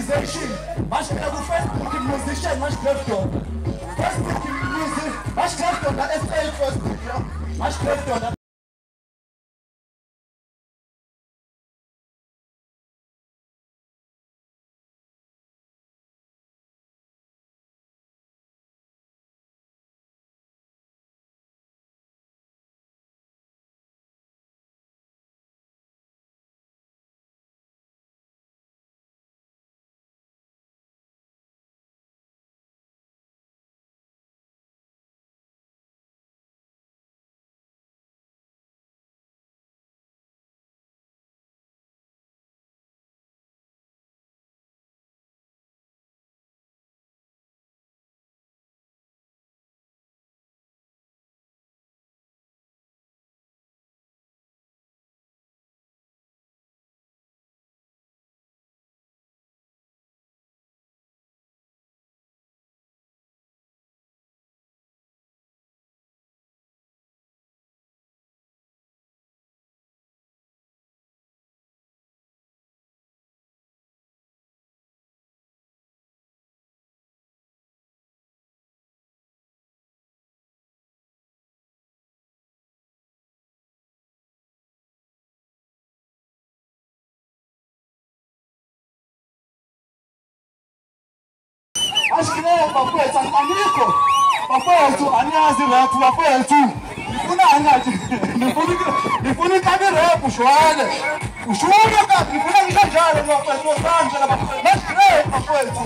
celebrityzation. Masz krawu Facebook i musician, masz krewton. Facebook i muzy, masz krewton na FL Facebook, no. Masz krewton na... Acho que não, papai, tá amigo. Papai, tu anyazi rap, papai, tu. Nifuna anyazi. Nifuna kamera pushwana. Ushwana ka, nifuna ngijajala papai, tu sanja papai. Mas crê, papai, tu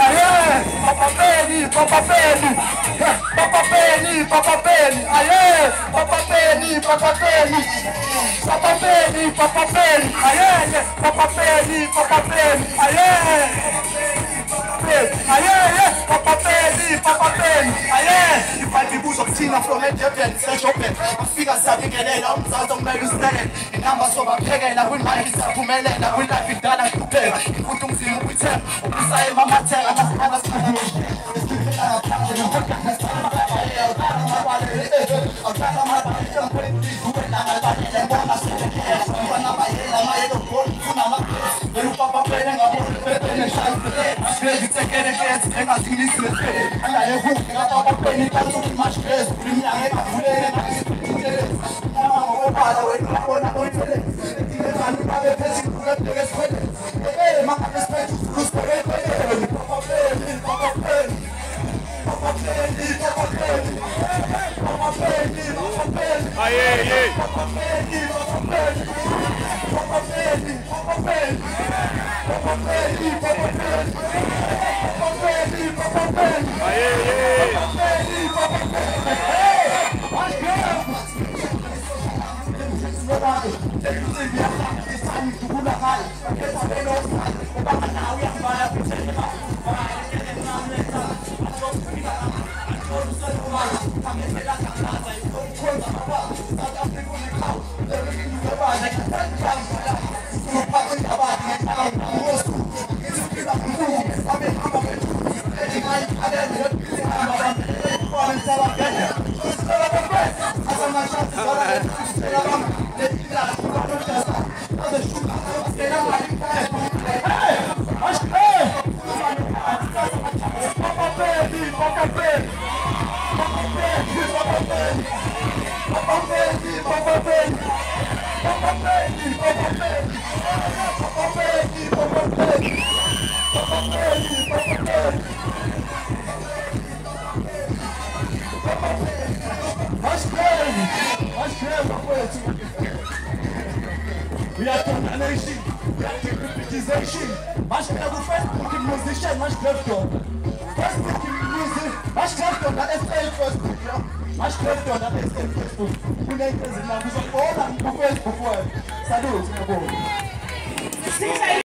aê, papapeni, papapeni. Papapeni, papapeni. Aê, papapeni, papapeni. Papapeni, papapeni. Aê, papapeni, papapeni. Aê. Aye, papapeni, aye. Ifanye buzo kuthina from eDurban, seJoburg. Afika siyabekelela umzansi omele usilelela. Inamba sobaphekela kwimali siyaphumelela. Kwilife idala kuphela. Ifuthi umzimba ubuthela. Ubusaye mamathela amasana sithanda. We are condemnation, we are celebrityzation. Masz krawu Facebook i musician, masz krewton. Facebook i muzy, masz krewton na FL Facebook, no. Masz krewton na FL Facebook. Kuna impreza na Facebook, na Facebook, Salut, meu povo.